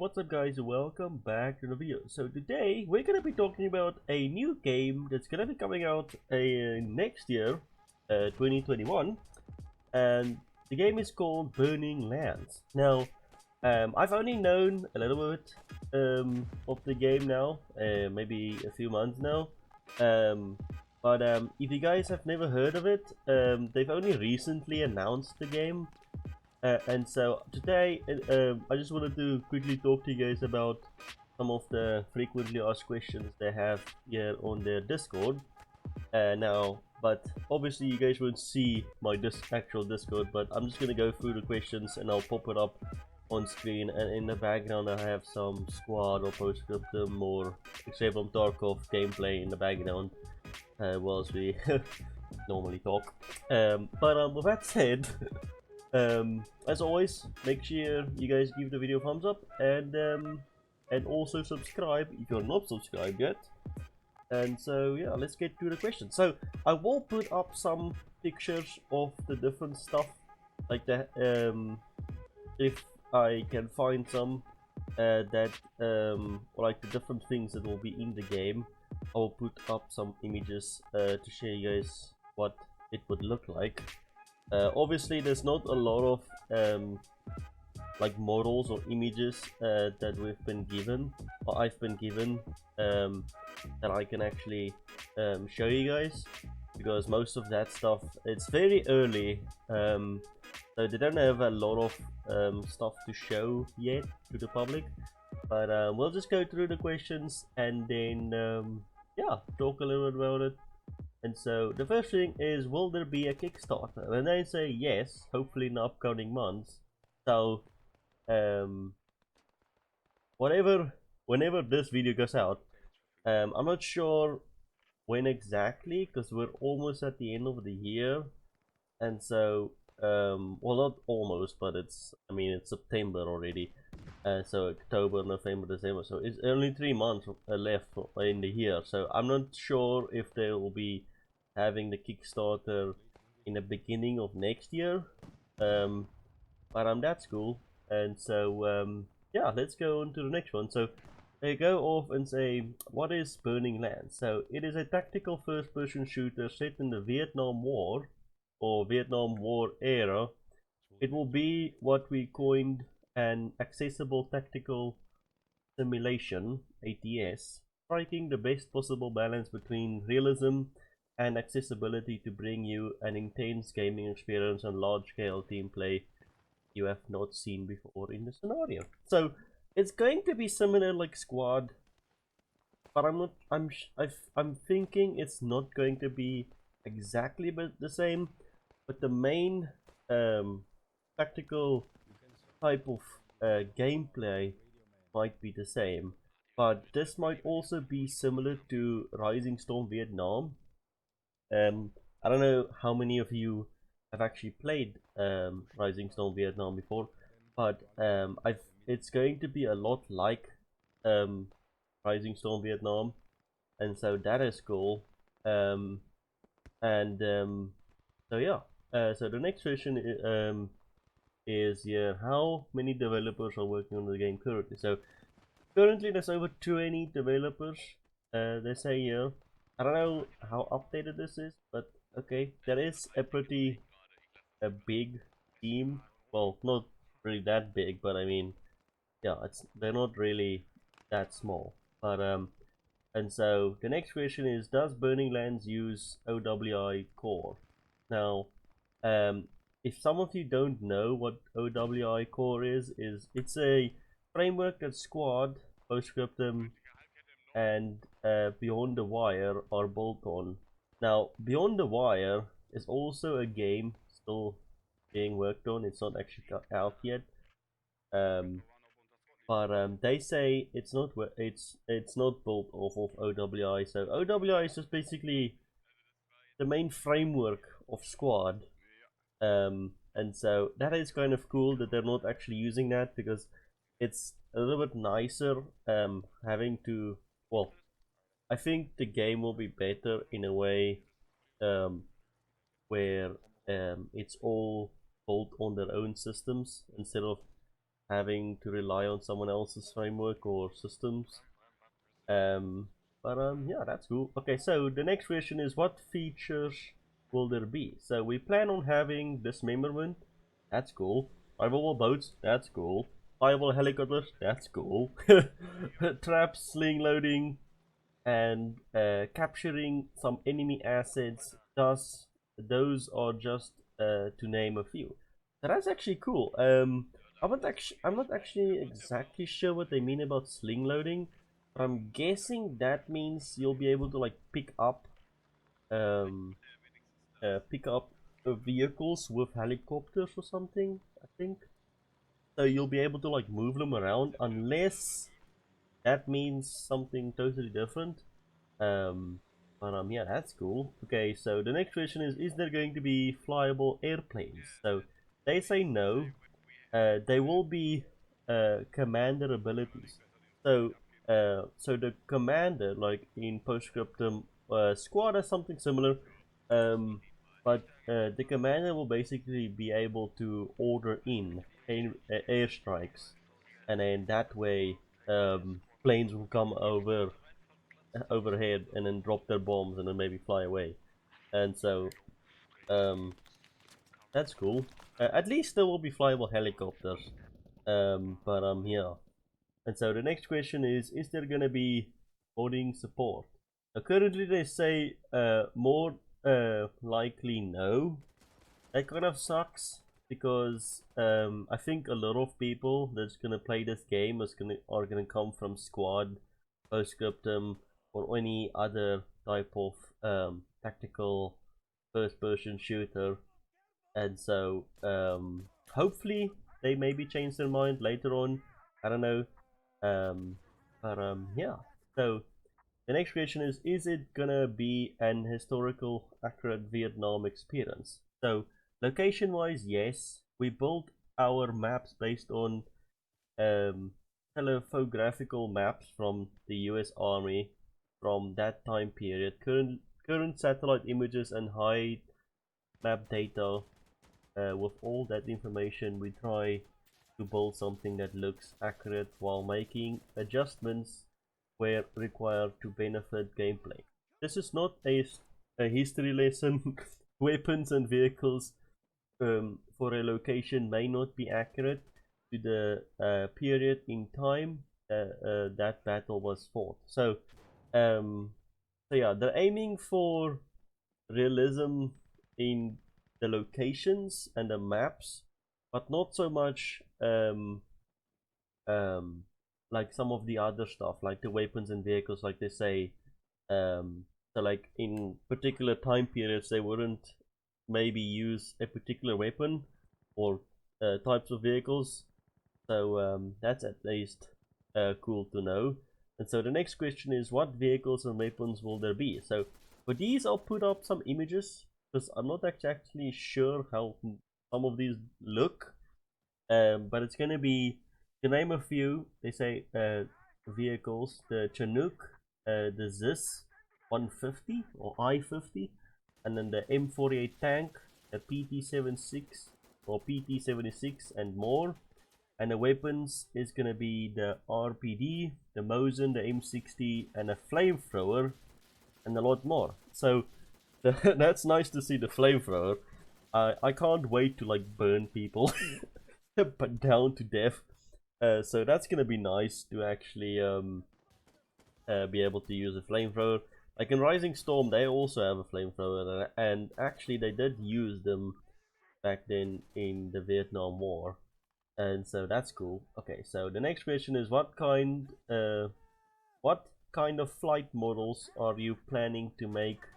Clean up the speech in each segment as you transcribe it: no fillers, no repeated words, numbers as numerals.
what's up guys, welcome back to the video. So today we're gonna be talking about a new game that's gonna be coming out next year, 2021, and the game is called Burning Lands. Now, I've only known a little bit of the game now, maybe a few months now, but if you guys have never heard of it, they've only recently announced the game. And so today, I just wanted to quickly talk to you guys about some of the frequently asked questions they have here on their Discord. But obviously you guys won't see my actual Discord, but I'm just gonna go through the questions and I'll pop it up on screen. And in the background, I have some squad or postscriptum or Extreme Tarkov gameplay in the background whilst we normally talk. With that said. As always, make sure you guys give the video a thumbs up and also subscribe if you're not subscribed yet. And so yeah, let's get to the question. So I will put up some pictures of the different stuff like that, if I can find some like the different things that will be in the game. I'll put up some images to show you guys what it would look like. Obviously there's not a lot of like models or images that we've been given, or I've been given, that I can actually show you guys, because most of that stuff, it's very early, so they don't have a lot of stuff to show yet to the public. But we'll just go through the questions and then yeah, talk a little bit about it. And so the first thing is, will there be a Kickstarter? And they say yes, hopefully in the upcoming months. So whenever this video goes out, I'm not sure when exactly, because we're almost at the end of the year. And so well, not almost, but it's September already. So October, November, December, so it's only 3 months left in the year. So I'm not sure if there will be having the Kickstarter in the beginning of next year, but that's cool. And so yeah, let's go on to the next one. So they go off and say, what is Burning Lands? So it is a tactical first-person shooter set in the Vietnam War or Vietnam War era. It will be what we coined an accessible tactical simulation, ATS, striking the best possible balance between realism and accessibility to bring you an intense gaming experience and large-scale team play you have not seen before in the scenario. So it's going to be similar like Squad, but I'm thinking it's not going to be exactly the same, but the main tactical type of gameplay might be the same. But this might also be similar to Rising Storm Vietnam. I don't know how many of you have actually played Rising Storm Vietnam before, but it's going to be a lot like Rising Storm Vietnam, and so that is cool. So yeah, so the next question is how many developers are working on the game currently? So currently there's over 20 developers, they say here. I don't know how updated this is, but okay, there is a pretty big team. Well, not really that big, but I mean, yeah, they're not really that small. But and so the next question is, does Burning Lands use OWI core? Now, if some of you don't know what OWI core is it's a framework that Squad, Postscriptum, and Beyond the Wire are built on. Now, Beyond the Wire is also a game still being worked on. It's not actually out yet, but they say it's not built off of OWI. So OWI is just basically the main framework of Squad, and so that is kind of cool that they're not actually using that, because it's a little bit nicer having to, well, I think the game will be better in a way where it's all built on their own systems instead of having to rely on someone else's framework or systems. Yeah, that's cool. Okay, so the next question is, what features will there be? So we plan on having dismemberment. That's cool. Flyable boats. That's cool. Flyable helicopters. That's cool. Traps, sling loading, and capturing some enemy assets. Those are just to name a few. So that's actually cool. I'm not actually exactly sure what they mean about sling loading, but I'm guessing that means you'll be able to like um, pick up vehicles with helicopters or something. I think so. You'll be able to like move them around, unless that means something totally different. Um, yeah, that's cool. Okay, so the next question is there going to be flyable airplanes? So they say no. They will be commander abilities. So the commander, like in Postscriptum, squad has something similar, um, but the commander will basically be able to order in airstrikes, and then that way planes will come overhead and then drop their bombs and then maybe fly away. And so um, that's cool. At least there will be flyable helicopters. Yeah. And so the next question is there gonna be modding support? Currently they say more likely no. That kind of sucks because I think a lot of people that's gonna play this game are gonna come from Squad, Postscriptum, or any other type of tactical first-person shooter, and so hopefully they maybe change their mind later on. I don't know, yeah. So the next question is it gonna be an historical accurate Vietnam experience? So location wise, yes. We built our maps based on um, telephotographical maps from the US Army from that time period. Current satellite images and high map data. With all that information, we try to build something that looks accurate while making adjustments where required to benefit gameplay. This is not a history lesson. Weapons and vehicles for a location may not be accurate to the period in time that battle was fought. Um, so yeah, they're aiming for realism in the locations and the maps, but not so much um, like some of the other stuff, like the weapons and vehicles, like they say. So like in particular time periods, they wouldn't maybe use a particular weapon or types of vehicles. So that's at least cool to know. And so the next question is, what vehicles and weapons will there be? So for these, I'll put up some images because I'm not actually sure how some of these look. But it's gonna be, to name a few, they say vehicles: the Chinook, the ZIS 150 or I-50, and then the M48 tank, the PT-76 or PT-76, and more. And the weapons is gonna be the RPD, the Mosin, the M60, and a flamethrower, and a lot more. So that's nice to see the flamethrower. I can't wait to like burn people but down to death. So that's gonna be nice to actually be able to use a flamethrower. Like in Rising Storm, they also have a flamethrower, and actually they did use them back then in the Vietnam War, and so that's cool. Okay, so the next question is, what kind of flight models are you planning to make?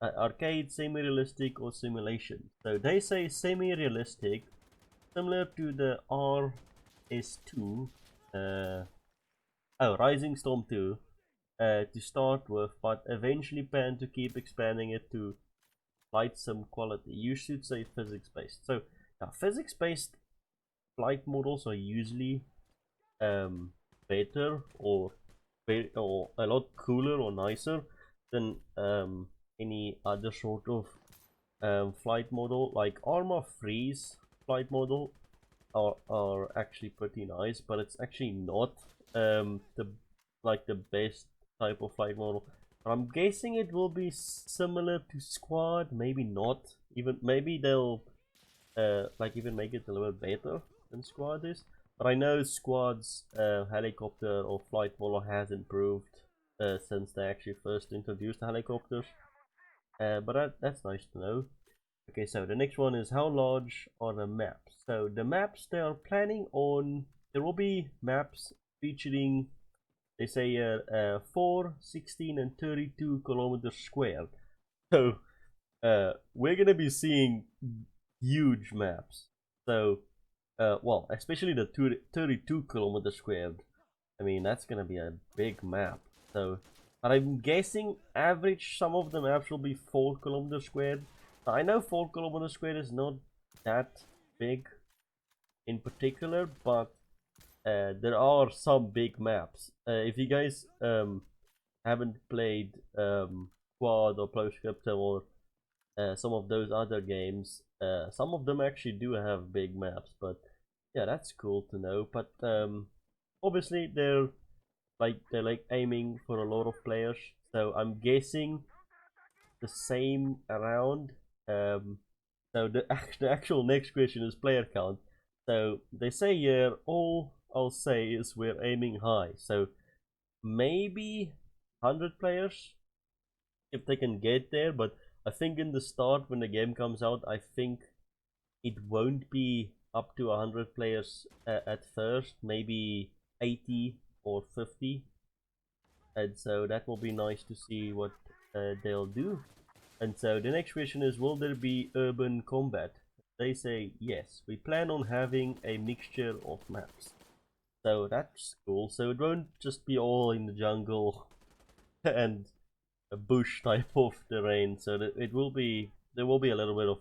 Arcade, semi-realistic, or simulation? So they say semi-realistic, similar to the RS2, Rising Storm 2, to start with, but eventually plan to keep expanding it to flight sim quality. You should say physics-based. So now, physics-based flight models are usually better or a lot cooler or nicer than any other sort of flight model. Like Arma Freeze flight model are actually pretty nice, but it's actually not the best type of flight model. But I'm guessing it will be similar to Squad, maybe not. Even maybe they'll like even make it a little bit better than Squad is. But I know Squad's helicopter or flight model has improved since they actually first introduced the helicopters. But that's nice to know. Okay, so the next one is how large are the maps? So the maps they are planning on, there will be maps featuring, they say 4, 16 and 32 kilometers squared. So we're gonna be seeing huge maps. So well, especially the 32 kilometers squared. I mean, that's gonna be a big map. So, but I'm guessing average some of the maps will be 4 kilometers squared. I know 4 kilometers squared is not that big in particular, but there are some big maps. If you guys haven't played Quad or PostScriptum or some of those other games, some of them actually do have big maps. But yeah, that's cool to know. But obviously they're like aiming for a lot of players, so I'm guessing the same around. So the actual next question is player count. So they say here, all I'll say is we're aiming high. So maybe 100 players if they can get there. But I think in the start when the game comes out, I think it won't be up to 100 players at first. Maybe 80 or 50. And so that will be nice to see what they'll do. And so the next question is, will there be urban combat? They say yes, we plan on having a mixture of maps. So that's cool. So it won't just be all in the jungle and a bush type of terrain. So that it will be, there will be a little bit of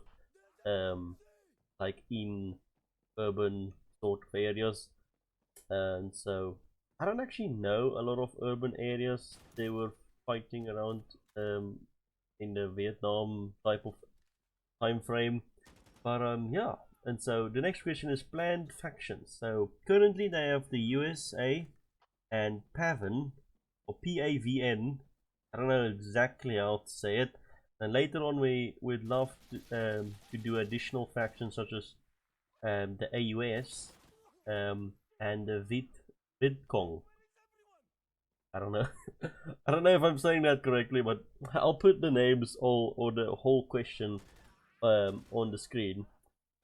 like in urban sort of areas. And so I don't actually know a lot of urban areas they were fighting around in the Vietnam type of time frame. But yeah, and so the next question is planned factions. So currently they have the USA and PAVN or PAVN. I don't know exactly how to say it. And later on we'd love to do additional factions such as the AUS and the Vidcong. I don't know. I don't know if I'm saying that correctly, but I'll put the names all or the whole question on the screen,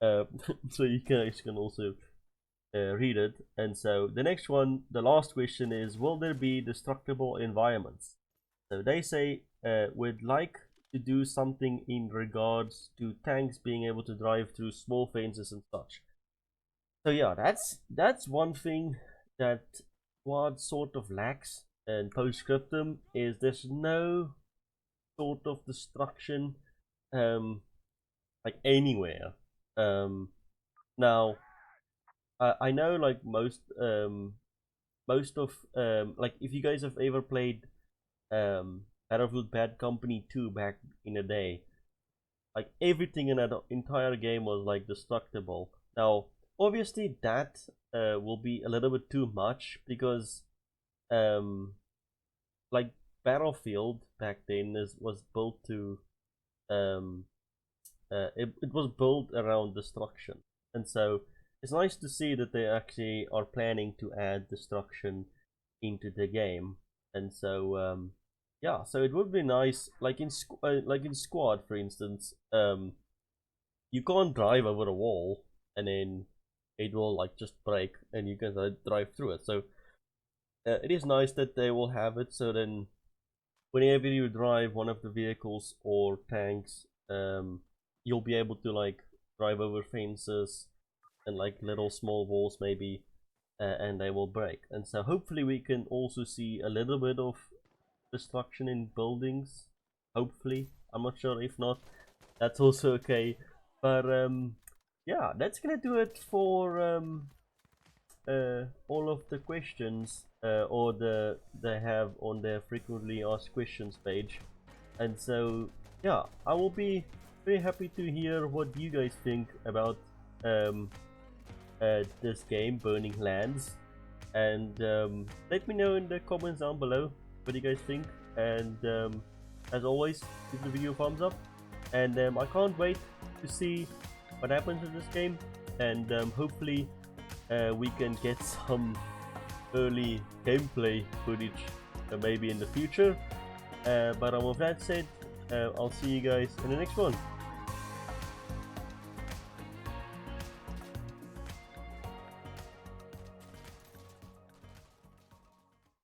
so you guys can also read it. And so the next one, the last question is: will there be destructible environments? So they say we'd like to do something in regards to tanks being able to drive through small fences and such. So yeah, that's one thing that Quad sort of lacks, and PostScriptum is there's no sort of destruction like anywhere. Now I know like most of like if you guys have ever played Battlefield Bad Company 2 back in the day, like everything in that entire game was like destructible. Now obviously that will be a little bit too much because like Battlefield back then was built to it was built around destruction, and so it's nice to see that they actually are planning to add destruction into the game. And so yeah, so it would be nice like in Squad for instance, you can't drive over a wall and then it will like just break and you can drive through it. So it is nice that they will have it, so then whenever you drive one of the vehicles or tanks, you'll be able to like drive over fences and like little small walls maybe, and they will break. And so hopefully we can also see a little bit of destruction in buildings, hopefully. I'm not sure, if not that's also okay. But yeah, that's gonna do it for all of the questions or they have on their frequently asked questions page. And so yeah, I will be very happy to hear what you guys think about this game, Burning Lands, and let me know in the comments down below what you guys think. And as always, give the video a thumbs up, and I can't wait to see what happens with this game, and hopefully we can get some early gameplay footage maybe in the future. But with that said, I'll see you guys in the next one.